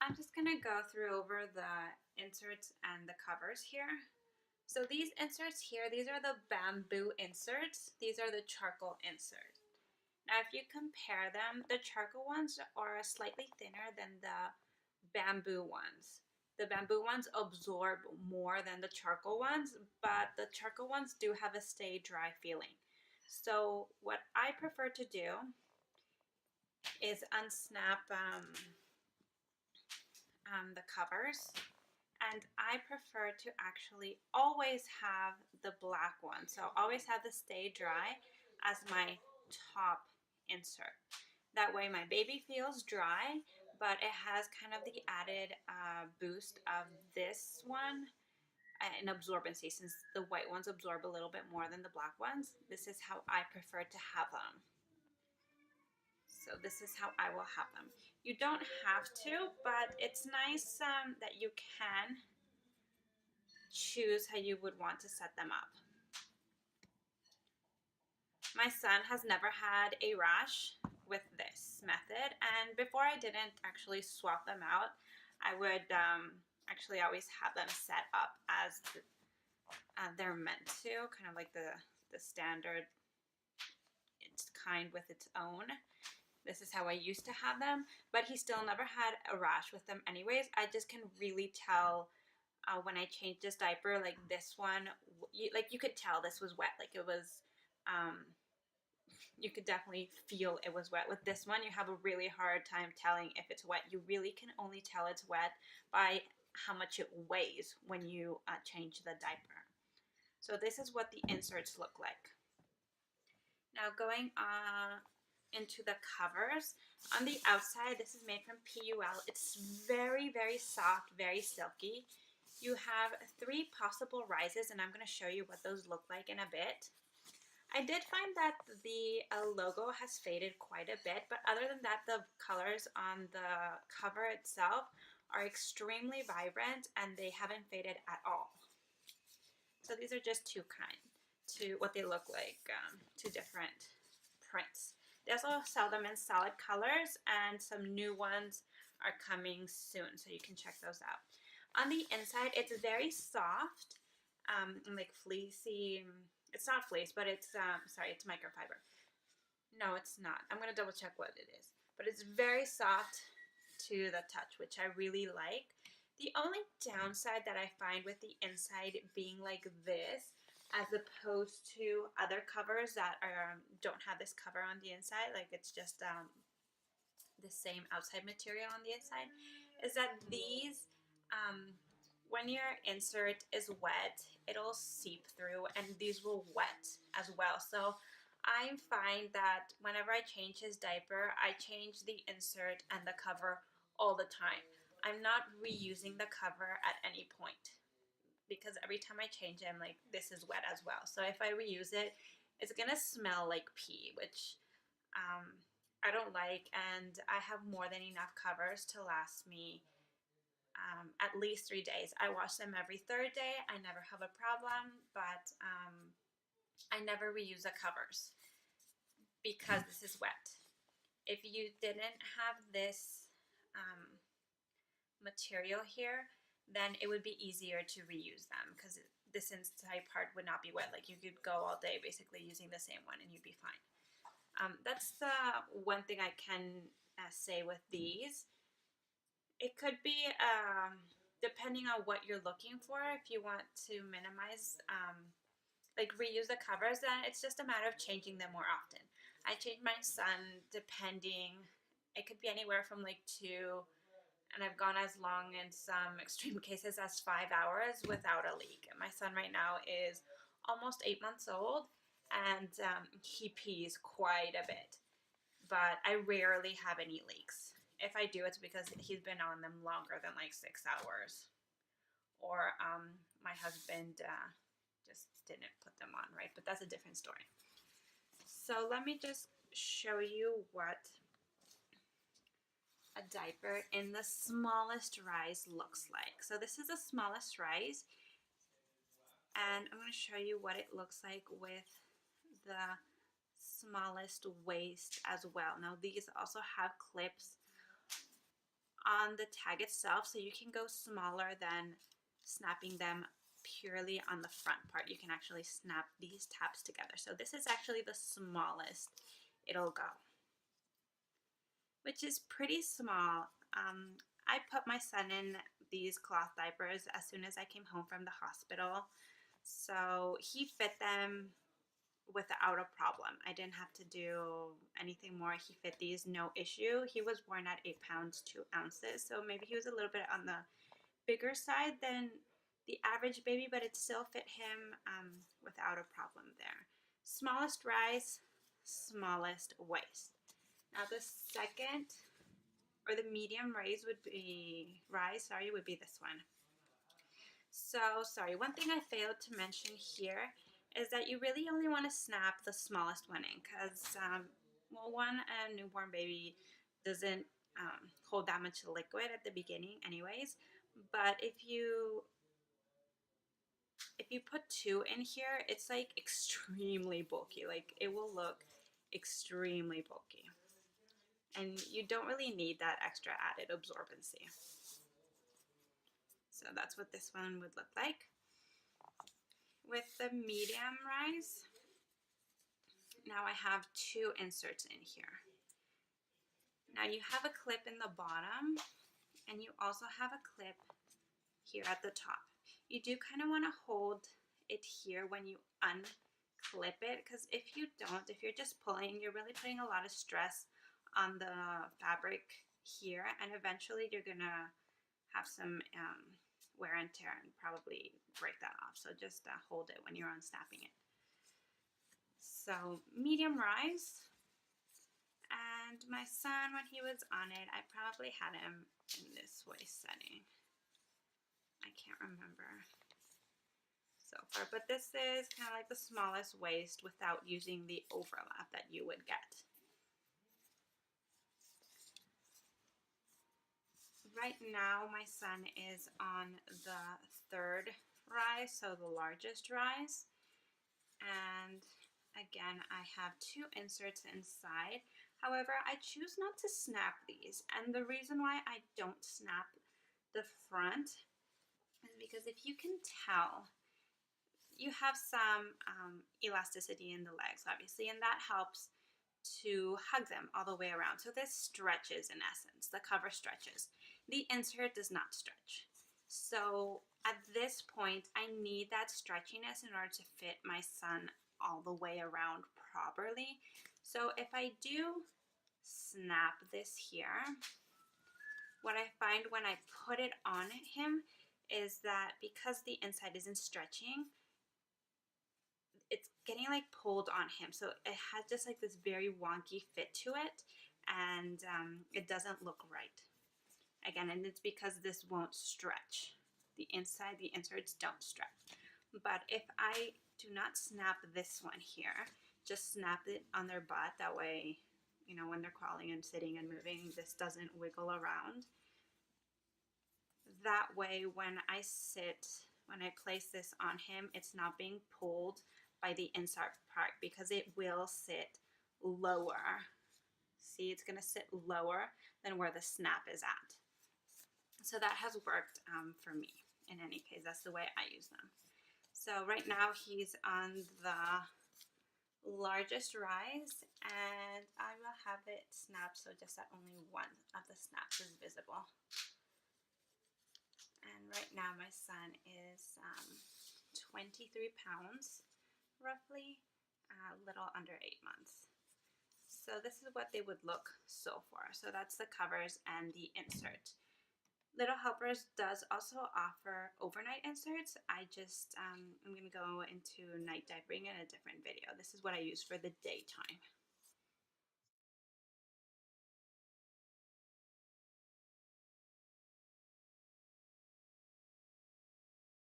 I'm just going to go through over the inserts and the covers here. So these inserts here, these are the bamboo inserts. These are the charcoal inserts. Now if you compare them, the charcoal ones are slightly thinner than the bamboo ones. The bamboo ones absorb more than the charcoal ones, but the charcoal ones do have a stay dry feeling. So what I prefer to do is unsnap the covers, and I prefer to actually always have the black one. So always have the stay dry as my top insert. That way my baby feels dry, but it has kind of the added boost of this one in absorbency, since the white ones absorb a little bit more than the black ones. This is how I prefer to have them. So this is how I will have them. You don't have to, but it's nice that you can choose how you would want to set them up. My son has never had a rash with this method, and before I didn't actually swap them out. I would actually always have them set up as they're meant to, kind of like the standard kind with its own. This is how I used to have them, but he still never had a rash with them anyways. I just can really tell when I changed this diaper, like this one, you could tell this was wet. Like it was, you could definitely feel it was wet. With this one, you have a really hard time telling if it's wet. You really can only tell it's wet by how much it weighs when you change the diaper. So this is what the inserts look like. Now going into the covers. On the outside, this is made from PUL. It's very, very soft, very silky. You have 3 possible rises, and I'm going to show you what those look like in a bit. I did find that the logo has faded quite a bit, but other than that, the colors on the cover itself are extremely vibrant, and they haven't faded at all. So these are just what they look like, 2 different prints. They also sell them in solid colors, and some new ones are coming soon, so you can check those out. On the inside, it's very soft, like fleecy. It's not fleece, but it's, sorry, it's microfiber. No, it's not. I'm going to double check what it is. But it's very soft to the touch, which I really like. The only downside that I find with the inside being like this, as opposed to other covers that don't have this cover on the inside, like it's just the same outside material on the inside, is that these, when your insert is wet, it'll seep through, and these will wet as well. So I find that whenever I change his diaper, I change the insert and the cover all the time. I'm not reusing the cover at any point, because every time I change it, I'm like, this is wet as well. So if I reuse it, it's gonna smell like pee, which I don't like, and I have more than enough covers to last me at least 3 days. I wash them every 3rd day. I never have a problem, but I never reuse the covers because this is wet. If you didn't have this material here, then it would be easier to reuse them, because this inside part would not be wet. Like you could go all day basically using the same one and you'd be fine. That's the one thing I can say with these. It could be depending on what you're looking for. If you want to minimize, like reuse the covers, then it's just a matter of changing them more often. I change my son depending, it could be anywhere from like 2, and I've gone as long in some extreme cases as 5 hours without a leak. My son right now is almost 8 months old, and he pees quite a bit, but I rarely have any leaks. If I do, it's because he's been on them longer than like 6 hours, or my husband just didn't put them on, right? But that's a different story. So let me just show you what a diaper in the smallest rise looks like. So this is the smallest rise, and I'm going to show you what it looks like with the smallest waist as well. Now these also have clips on the tag itself, so you can go smaller than snapping them purely on the front part. You can actually snap these tabs together. So this is actually the smallest it'll go, which is pretty small. I put my son in these cloth diapers as soon as I came home from the hospital, so he fit them without a problem. I didn't have to do anything more. He fit these no issue. He was born at 8 pounds 2 ounces, so maybe he was a little bit on the bigger side than the average baby, but it still fit him without a problem there. Smallest rise, smallest waist. Now the second, or the medium rise would be this one. So sorry, one thing I failed to mention here is that you really only want to snap the smallest one in, because well, one, a newborn baby doesn't hold that much liquid at the beginning anyways, but if you put two in here, it's like extremely bulky. Like, it will look extremely bulky, and you don't really need that extra added absorbency. So that's what this one would look like. With the medium rise, now I have two inserts in here. Now you have a clip in the bottom, and you also have a clip here at the top. You do kind of want to hold it here when you unclip it, because if you don't, if you're just pulling, you're really putting a lot of stress on the fabric here, and eventually you're gonna have some wear and tear and probably break that off. So just hold it when you're unsnapping it. So medium rise. And my son, when he was on it, I probably had him in this waist setting. I can't remember so far, but this is kind of like the smallest waist without using the overlap that you would get. Right now, my son is on the third rise, so the largest rise. And again, I have two inserts inside. However, I choose not to snap these. And the reason why I don't snap the front is because, if you can tell, you have some elasticity in the legs, obviously, and that helps to hug them all the way around. So this stretches, in essence. The cover stretches. The insert does not stretch. So at this point, I need that stretchiness in order to fit my son all the way around properly. So if I do snap this here, what I find when I put it on him is that because the inside isn't stretching, it's getting like pulled on him. So it has just like this very wonky fit to it, and it doesn't look right. Again, and it's because this won't stretch. The inside, the inserts don't stretch. But if I do not snap this one here, just snap it on their butt, that way, you know, when they're crawling and sitting and moving, this doesn't wiggle around. That way, when I place this on him, it's not being pulled by the inside part, because it will sit lower. See, it's going to sit lower than where the snap is at. So that has worked for me. In any case, that's the way I use them. So right now he's on the largest rise, and I will have it snapped so just that only one of the snaps is visible. And right now my son is 23 pounds roughly, a little under 8 months. So this is what they would look so far. So that's the covers and the insert. LilHelper does also offer overnight inserts. I'm going to go into night diapering in a different video. This is what I use for the daytime.